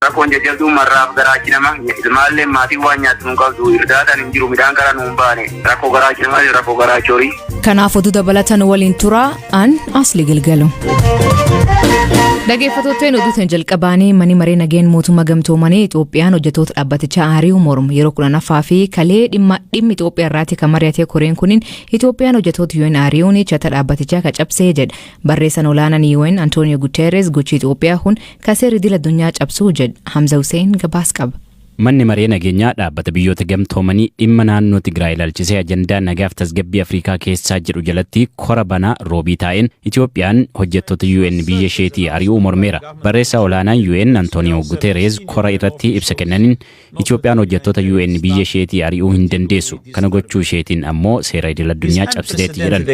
Rakkoon jajjabduu marraaf garaachinama ilmaallee maatii waan nyaatu nun qabdu irdaataan hin jiru midhaan gara nuun baane rakkoo garaachinama rakkoo garaachorii. Kanaaf oduu dabalatan waliin turaa an asli galgalu. Dhaggeeffattootni oduutiin jalqabaanii mani maree nageen mootummaa gamtoomanii Itoophiyaan hojjettoota dhaabbatichaa ari'uu mormu yeroo 10ffaa fi kalee dhimmi Itoophiyaa irratti kan mari'ate koreen kuniin Itoophiyaan hojjettoota UN ari'uun chata dhaabbatichaa cabsee jedha. Barreessaan olaanaan UN Antonio Guterres gochi Itoophiyaa kun kaseera idil addunyaa cabsuu jedha. Hamza Hussein gabaas qaba. Manni maree nageenyaa dhaabbata biyyoota gamtoomanii dhimma naannoo Tigraay ilaalchisee ajandaa nagaaf tasgabbii Afrikaa keessaa jedhu jalatti kora banaa roobii taa'een Itoophiyaan hojjettoota UN biyya isheetii ari'uu mormeera. Barreessaa olaanaan UN Antonio Guterres kora irratti ibsa kennaniin Itoophiyaan hojjettoota UN biyya isheetii ari'uu hin dandeessu. Kana gochuu isheetiin ammoo seera idil addunyaa cabsiteetti jedhan.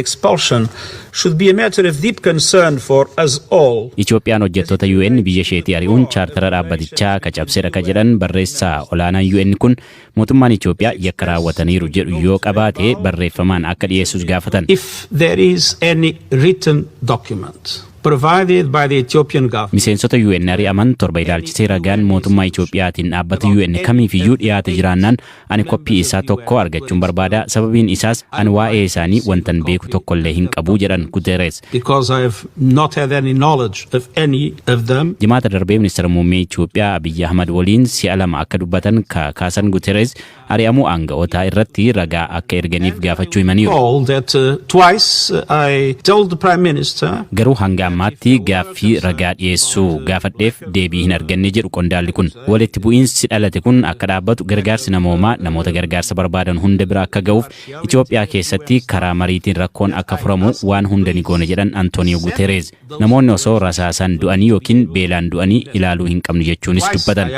Itoophiyaan hojjettoota UN biyya isheetii ari'uun chaartara dhaabbatichaa ka cabseera ka jedhan barreessaa olaanaan UN kun mootummaan Itoophiyaa yakka raawwataniiru jedhu yoo qabaate barreeffamaan akka dhiyeessus gaafatan. If there is any written document provided by the Ethiopian government. Miseensota UN ari'aman torba ilaalchisee ragaan mootummaa Itoophiyaatiin dhaabbata UN kamiifiyyuu dhiyaate jiraannaan ani koppii isaa tokko argachuun barbaada. Sababiin isaas ani waa'ee isaanii wantan beeku tokkollee hin qabu jedhan Guterres. Because I have not had any knowledge of any of them. Jimaata darbee ministeera muummee Itoophiyaa Abiyyi Ahmad waliin si'a lama akka dubbatan kaasan Guterres ari'amuu aanga'ootaa irratti ragaa akka erganiif gaafachuu himaniiru. Twice I told the Prime Minister. Garuu hanga ammaatti gaaffii ragaa dhiyeessuu gaafadheef deebii hin arganne jedhu qondaalli kun. Walitti bu'iinsi dhalate kun akka dhaabbatu gargaarsi namoomaa namoota gargaarsa barbaadan hunda bira akka ga'uuf Itoophiyaa keessatti karaa mariitiin rakkoon akka furamu waan hunda ni goona jedhan Antonio Guterres. Namoonni osoo rasaasan du'anii yookiin beelaan du'anii ilaaluu hin qabnu jechuunis dubbatan.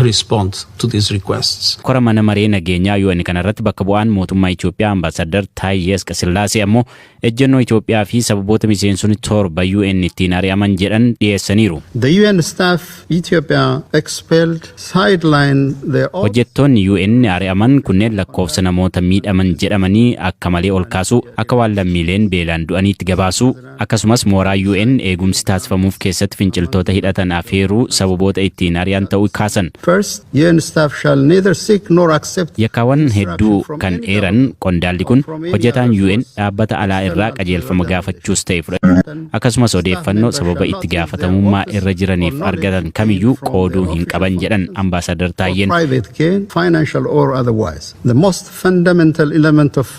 Respond to these requests. Kora mana maree nageenyaa UN kanarratti bakka bu'aan mootummaa Itoophiyaa Ambaasaddar Taayyee Asqasillaasee ammoo ejjennoo Itoophiyaa fi sababoota miseensonni torba UN ittiin ari'aman jedhan dhiyeessaniiru. The UN staff Ethiopia expelled sideline their hojjettoonni UN ari'aman kunneen lakkoofsa namoota miidhaman jedhamanii akka malee ol kaasuu akka waan lammiileen beelaan du'aniitti gabaasuu akkasumas mooraa UN eegumsi taasifamuuf keessatti finciltoota hidhatan afeeruu sababoota ittiin ari'an ta'uu kaasan. First, UN staff shall neither seek nor accept. Yakkaawwan hedduu kan eeran qondaalli kun hojjetaan UN dhaabbata alaa irraa qajeelfama gaafachuus ta'e fudhatan akkasumas odeeffannoo sababa itti gaafatamummaa irra jiraniif argatan kamiyyuu qooduu hin qaban jedhan Ambaasaddar Taayyeen. Private gain, financial or otherwise. The most fundamental element of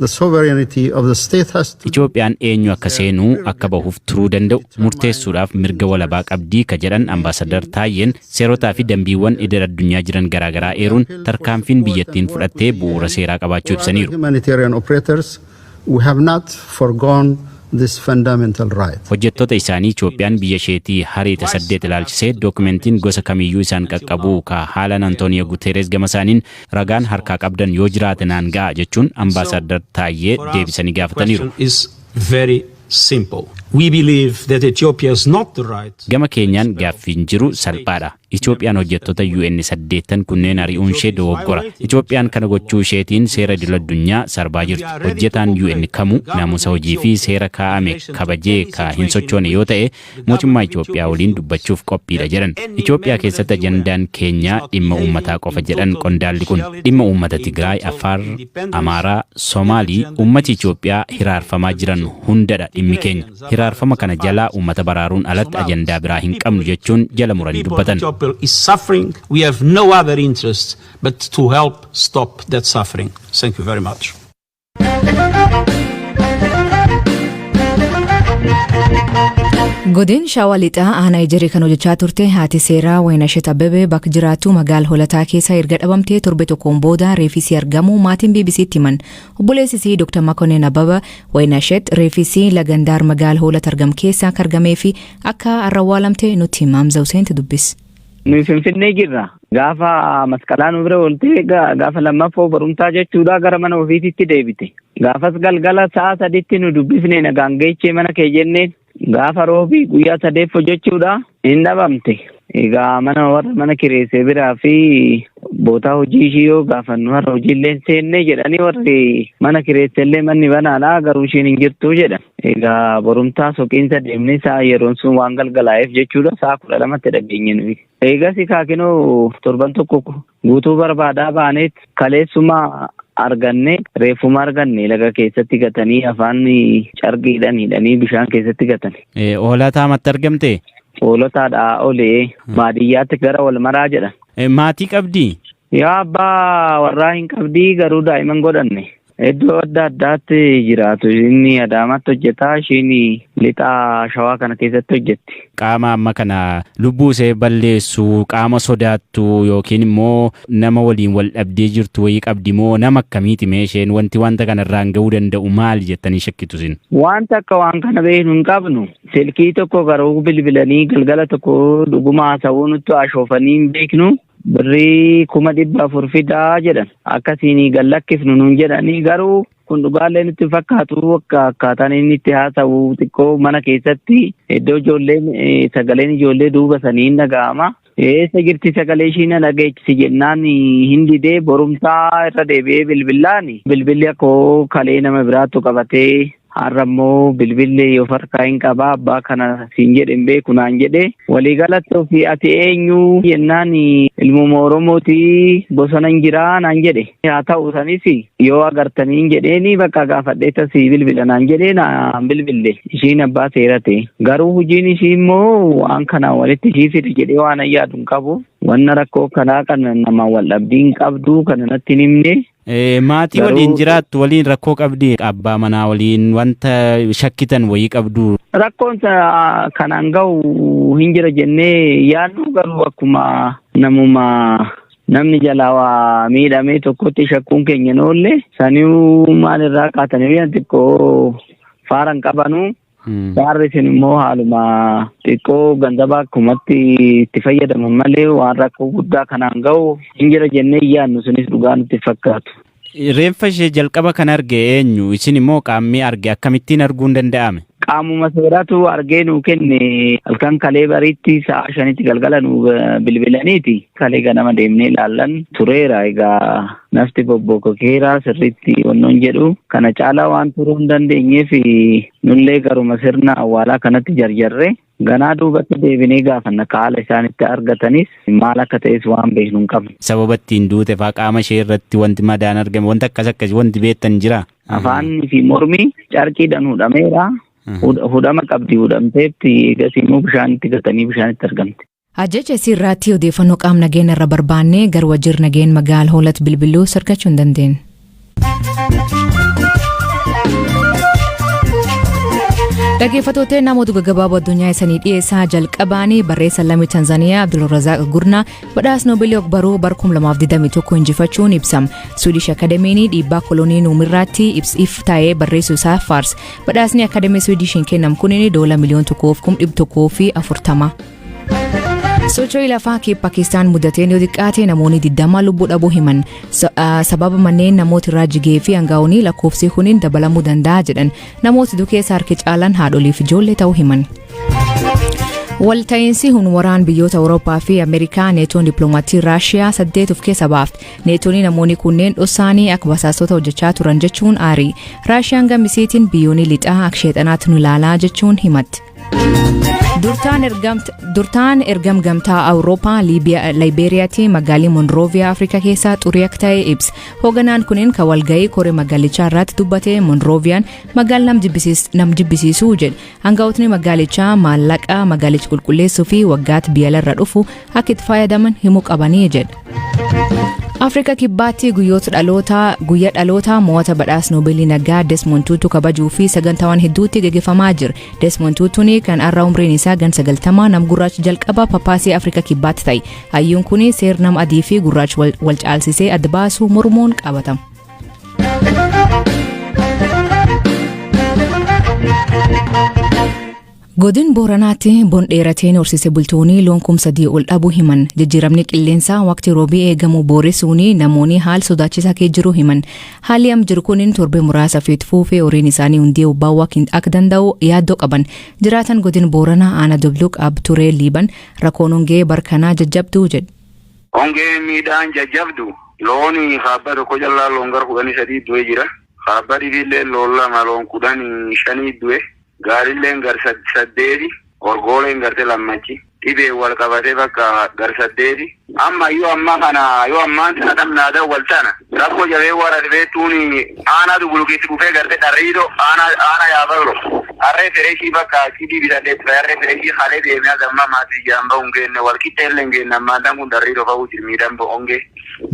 the sovereignty of the state has to. Itoophiyaan eenyu akka seenuu akka bahuuf turuu danda'u murteessuudhaaf mirga walabaa qabdii ka jedhan Ambaasaddar Taayyeen seerotaa fi dambiiwwan idil addunyaa jiran garaagaraa eeruun tarkaanfiin biyyattiin fudhattee bu'uura seeraa qabaachuu ibsaniiru. Humanitarian operators, we have not forgone this fundamental right. Hojjettoota isaanii Itoophiyaan biyya isheetii hariita 8 ilaalchisee dookumentiin gosa kamiyyuu isaan qaqqabuu ka haalan Antonio Guterres gama isaaniin ragaan harkaa qabdan yoo jiraate naan ga'a jechuun Ambaasaddar Taayyee deebisanii gaafataniiru. Very simple. We believe that Ethiopia is not the right. Gama keenyaan gaaffiin jiru salphaadha. Itoophiyaan hojjettoota UN 8 kunneen ari'uun ishee dogoggora. Itoophiyaan kana gochuu isheetiin seera idil addunyaa sarbaa jirti. Hojjetaan UN kamuu naamusa hojii fi seera kaa'ame kabajee ka hin sochoone yoo ta'e mootummaa Itoophiyaa waliin dubbachuuf qophiidha jedhan. Itoophiyaa keessatti ajandaan keenyaa dhimma uummataa qofa jedhan qondaalli kun. Dhimma uummata Tigraay, Affaar, Amaaraa, Somaalii uummati Itoophiyaa hiraarfamaa jiran hundadha dhimmi keenya. Hiraarfama kana jalaa uummata baraaruun alatti ajandaa biraa hin qabnu jechuun jala muranii dubbatan. Is suffering. We have no other interest but to help stop that suffering. Thank you very much. Godin Shawalixaa aanaa Ijarii kan hojjechaa turte haati seeraa Waynashet Abbabee bakka jiraattu magaala holataa keessa erga dhabamtee torbe tokkoon booda reefisii argamu maatiin BBC'tti himan. Obboleessisii Dr. Makonnen Abbabaa Waynashet reefisii lagandaar magaala holata argam keessa akka argamee fi akka arrawwaalamte nutti hima. Hamza Hussein dubbis. Nuyi Finfinnee jirra. Gaafa masqalaan bira oolte gaafa lammaffoo barumsaa jechuudha gara mana ofiitti deebite. Gaafas galgala sa'a 3tti nu dubbifne nagaan geechee mana kee jenneen gaafa roobii guyyaa 3 jechuudha hin dhabamte. Egaa mana kireessee biraa fi bootaa hojii ishii yoo gaafannu har'a hojiillee seennee jedhanii warri mana kireessallee manni banaadha garuu ishiin hin jirtu jedhan. Egaa borumtaa soqiinsa deemnee sa'a yeroon sun waan galgalaa'eef jechuudha sa'a 12tti dhageenye nuyi. Eegas kaakinoo torban tokko guutuu barbaadaa baaneet kaleessuma arganne reeffuma arganne laga keessatti gatanii afaan carqiidhaan hidhanii bishaan keessatti gatan. Hoolataa matti argamte? Hoolotaadhaa olee baadiyyaatti gara wal maraa jedhan. Maatii qabdii? Yaa abbaa warraa hin qabdii garuu daa'iman godhanne. Iddoo adda addaatti jiraatu inni Adaamaatti hojjetaa ishiin lixaa Shawaa kana keessatti hojjetti. Qaama amma kana lubbuu ishee balleessu qaama sodaattu yookiin immoo nama waliin wal dhabdee jirtu wayii qabdi moo nama akkamiiti mee isheen wanta kanarraan ga'uu danda'u maal jettanii shakkitu isin? Wanta akka waan kana beeknu hin qabnu. Silkii tokko garuu bilbilanii galgala tokko dhuguma haasawuu nutti ashoofanii hin beeknu. Birrii 400 fidaa jedhan akkasiin gallakkifnu nuun jedhanii garuu kun dhugaallee nutti fakkaatu akkaataan inni itti haasa'u xiqqoo mana keessatti iddoo ijoolleen sagaleen ijoollee duuba sanii hin dhaga'ama. Eessa jirti sagalee ishii na dhageechisi jennaan hin didee borumtaa irra deebi'ee bilbilli akkoo kalee nama biraattu qabatee har'a immoo bilbilli yoo farkaa hin qabaa abbaa kana siin jedhen beeku naan jedhe waliigalatti ofii ati eenyu jennaan ilmuma Oromootii bosona hin jiraa naan jedhe haa ta'u sanis yoo agartanii hin jedheeni bakka gaafadhee tasii bilbila naan jedhee naan bilbille ishiin abbaa seerate garuu hojiin ishii immoo waan kanaan walitti ishii fide jedhee waan ayyaadu hin qabu wanna rakkoo kanaa kana nama wal dhabdii hin qabdu kana natti hin himne. Maatii waliin jiraattu waliin rakkoo qabdi abbaa manaa waliin wanta shakkitan wayii qabdu. Rakkoon kanaan ga'u hin jira jennee yaadnu garuu akkuma namni jalaa miidhamee tokkotti shakkuun keenya noolle saniu maalirraa kaatanii xiqqoo faaran qabanu. Saarri isin immoo haaluma xiqqoo ganzabaa akkumatti itti fayyadaman malee waan rakkoo guddaa kanaan ga'u hin jira jennee yaadnu sunis dhugaa nutti fakkaatu. Reeffa ishee jalqaba kan arge eenyu? Isin immoo qaamni arge akkamittiin arguun danda'ame? Qaamuma seeratu argee nuu kenne halkan kalee bariitti sa'a 5tti galgala nuu bilbilaniiti. Kalee ganama deemnee ilaallan tureera egaa nafti bobbokokeera sirriitti wannoon jedhu kana caalaa waan turuu hin dandeenyeef nullee garuma sirna awwaalaa kanatti jarjarre ganaa duubatti deebinee gaafanna haala isaanitti argatanis maal akka ta'es waan beeknu hin qabnu. Sababa ittiin duute fa'aa qaama ishee irratti wanti madaan argame wanti akkas wanti beektan jira? Afaanii fi mormi carqiidhaan hudhameera. Hudhama qabdi hudhamteetti egas immoo bishaanitti gatanii bishaanitti argamte. Ajjaja asirratti odeeffannoo qaama nageenya irra barbaannee gara waajjira nageenya magaalaa Hoolatti bilbiluu sarkachuu hin dandeenye. Dhaggeeffattoota namoota gaggabaaboo addunyaa isanii dhiyeessaa jalqabaanii barreessaa lammii Tanzaaniyaa Abdulrazaaq Gurnaa badhaasa Noobeelii ogbarruu bara 2021 injifachuun ibsama. Swidish Akademiin dhiibbaa kolonii nuumirraatti ibsiif taa'ee barreessuu isaa faarsa. Badhaasni Akademii Swidishiin kennamu kunin $1,140,000. Socho'ii lafaa Paakistaan mudateen yoo xiqqaate namoonni 20 lubbuu dhabuu himan. Sababa manneen namoota irraa jigee fi hangaa'onni lakkoofsi kuniin dabalamuu danda'a jedhan. Namooti dukeessa harki caalan haadholiif ijoollee ta'uu himan. Walta'iinsi humna biyyoota Awurooppaa fi Ameerikaa neetoon dippiloomatii Raashiyaa 8 of keessa baafte. Neetoonni namoonni kunneen dhossaanii akka basaastota hojjechaa turan jechuun aarii. Raashiyaan gammisiitiin biyyoonni lixaa akka sheexanaatti nu ilaalaa jechuun himatti. Durtaan ergamgamtaa Awurooppaa Laayiberiyaatti magaalii Monrooviyaa Afrikaa keessaa xurii akka ta'e ibsa. Hooganaan kunin kan walga'ii koree magaalichaa irratti dubbate Monrooviyaan magaalaa nam jibbisiisuu jedhe. Hangaa'otni magaalichaa maallaqa magaalicha qulqulleessuu fi waggaatti biyyalarra dhufu akka itti fayyadaman himuu qabanii jedhe. Afrikaa kibbaatti guyyaa dhalootaa mo'ata badhaasa Noobeelii nagaa Desmond Tutu kabajuu fi sagantaawwan hedduutti gaggeeffamaa jira. Desmond Tutuun kan har'a umriin isaa gan 90 nam gurraacha jalqaba papaasii Afrikaa kibbaatti ta'e. Hayyuun kun seera nama adii fi gurraacha wal caalsisee adda baasuu mormuun qabatama. Godin Booranaatti bon dheerateen horsiise bultoonni loon 3,000 ol dhabuu himan. Jijjiiramni qilleensaa waqtii roobii eegamu booressuun namoonni haala sodaachisaa keessa jiru himan. Haalli amma jiru kun torbee muraasa feet fuufee horiin isaanii hundee ubbaawaa akka danda'u yaaddoo qaban. Jiraatan godin Booranaa Aana Dobluq Abturee Liiban rakkoon hongee barkanaa jajjabduu jedhu. Ongee miidhaan jajjabdu looni haabba tokko jallaa loon gara 13 du'e jira. Haabba dhibillee loon 2 loon 15 du'e. Gaarilleen gar 8 orgooleen garte lammachi. Dhibee wal qabatee bakka gar 8 amma yoo ammaan sana naada wal tana rakkoo jabee wara dhibee aanaa dubulukeetti dhufee garte dharriidoo aanaa yaabalo harree fereeshii bakka cidii bitadee ture harree fereeshii halee deemee agamma maatii jaamba hungenne wal qixxeellee hingenne ammaan kun dharriidoo fa'uu jirmiidhaan bo'ongee.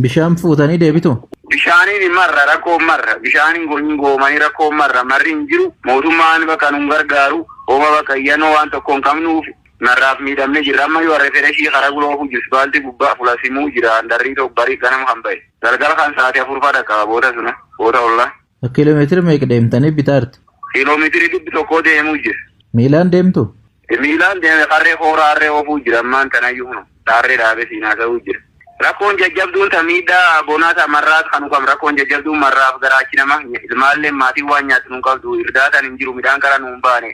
Bishaan fuutanii deebitu? Bishaaniin marra rakkoo marra bishaaniin goomanii rakkoo marra marri hin jiru mootummaan bakka nun gargaaru ooma bakka iyyannoo waan tokko hin qabnuuf narraaf miidhamne jirra amma yoo harree fereeshii karaa guloofu jirus baalti gubbaa fulasimuu jira darrii tokko barii ganama kan ba'e galgala kan sa'aatii 4 fadha qaba boota suna boota ollaa. Kiiloomeetira meeqa deemtanii bitaartu? Kiiloomeetirii 100 deemuu jira. Miilaan deemtu? Miilaan deeme harree hooraa harree oofuu jira ammaan tanayyuu harree dhaabee siinaa ta'uu jira. Rakkoon jajjabduun miidhaa bonaata marraat kan qabnu rakkoon jajjabduun marraaf garaachi nama ilmaallee maatii waan nyaatu nu qabdu irdaatan hin jiru midhaan kara nu hin baane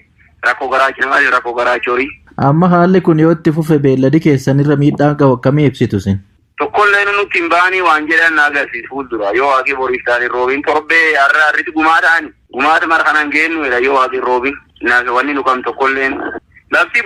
rakkoo garaachi namaa rakkoo garaachi horii. Amma haalli kun yoo itti fufe beelladi keessanirra miidhaan qabu akkamii ibsitu sin? Tokkollee nutti hin baanii waan jedhan agarsiisu fuuldura yoo waaqii boriif taane roobiin torbee har'aarratti gumaa ta'ani gumaata mara kanan geennu yoo waaqii roobiin wanni nu qabnu tokkolleen. Lafti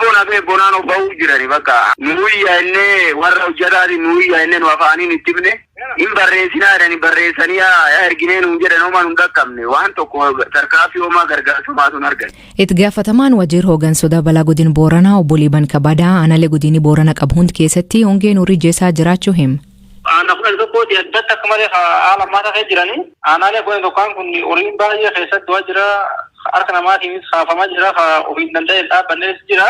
bonaan obba'uu jirani bakka nuyi yaa'inne warra hojjetaati nuyi yaa'inne nu afaaniin itti himne hin barreessinaa jedhani barreessanii yaa erginee nuun jedhan homaa nu dhaqqabne waan tokko tarkaafii homaa gargaarsumaa sun argan. Itti gaafatamaan waajjira hooggansoota balaa godina Booranaa obbo Liiban Kabadaa aanaalee godina Boorana qabu hundi keessatti hongeen horii jeesaa jiraachuu hima. Aanaa kudhan tokkooti addatti akka malee haala ammaa ta'ee jirani aanaalee kudhan tokkoon kun horiin baay'ee keessatti waa jira. Harka namaatiinis kaafamaa jira ofiin danda'e dhaabbannees jira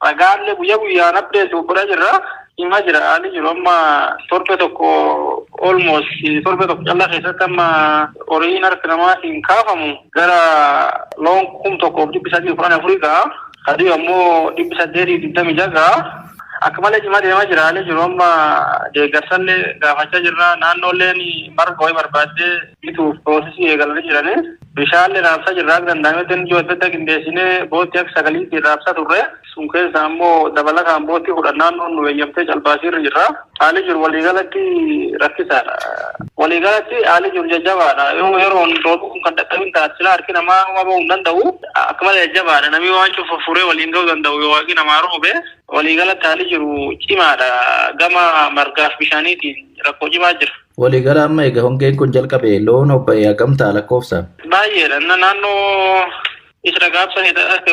ragaallee guyyaan abdeetu godhaa jirra himaa jira haalli jiru amma torbe tokko callaa keessatti amma horiin harka namaatiin kaafamu gara loon 1,814 ga'a sadii ammoo 826 ga'a akka malee cimaa deemaa jira haalli jiru amma deeggarsallee gaafachaa jirra naannoolleen marga wayii barbaaddee bituuf piroosesii eegalanii jirani. Bishaan raabsaa jirraa danda'ametti ijoo adda addaa qindeessinee boottii akka sagaliitti raabsaa turre sun keessa ammoo dabalataan boottii 10 naannoon nu eeyyamtee calbaasiirra jirra. Haalli jiru waliigalatti rakkisaadha. Waliigalatti haalli jiru jajjabaadha. Yeroon roobuu kun kan dadhabin taasisa harki namaa bahuu hin danda'u. Akka malee jajjabaadha. Namni waan furee waliin ga'uu danda'u yoo waaqni namaa roobe waliigalatti haalli jiru cimaadha. Gama margaaf bishaaniitiin rakkoo cimaa jira. Waliigala amma egaa hongeen kun jalqabe loon obba'ee hagamtaa lakkoofsa? Baay'eedha. Naannoo isa gaabsan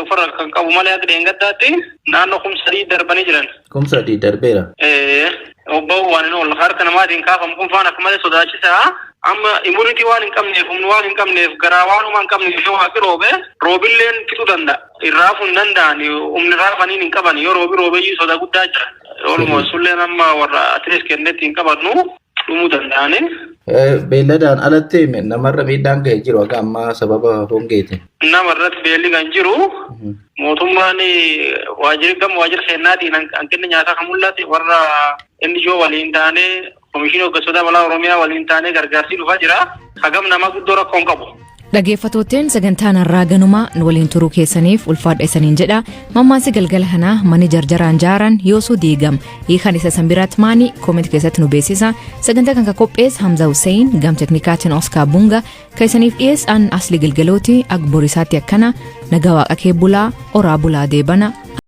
ofirra kan qabu malee akka deengaddaatti naannoo 3 darbanii jiran. 3 darbeera? Obba'uu waan ol harka namaatiin kaafamu kun faan akka malee sodaachisaa. Amma immunitii waan hin qabneef humni waan hin qabneef garaa waanuma hin qabneef yoo waaqi roobilleen fixuu danda'a. Irraafuu hin danda'an humni raafaniin hin qaban yoo roobiyyuu sodaa guddaa jira. Olumaa sulleen amma warra atilees kennetti hin qabannu. Dhumuu danda'ani. Beelladaan alatti namarra miidhaan ga'ee jiru akka ammaa sababa hongeeti. Namarratti beelli kan jiru mootummaan waajjira seennaatiin hanqinni nyaataa kan mul'ate warra inni ijoo waliin taanee Komishinii Hooggansoota Balaa Oromiyaa waliin taanee gargaarsi dhufaa jira. Hagam nama guddoo rakkoon qabu. Dhaggeeffattootteen sagantaan har'aa ganumaa nu waliin turuu keessaniif ulfaadha isaniin jedha. Mammaansi galgala kanaa mani jarjaraan jaaran yoosuu diigam hiikan isa sanbiraatti maanii koomentii keessatti nu beeksisa. Sagantaa kan qophees Hamza Hussein gam teknikaatiin Oskar Bunga kan isaniif dhiyeessan asli galgalooti agborisaatti akkana nagaa waaqa kee bulaa oraa bulaa deebana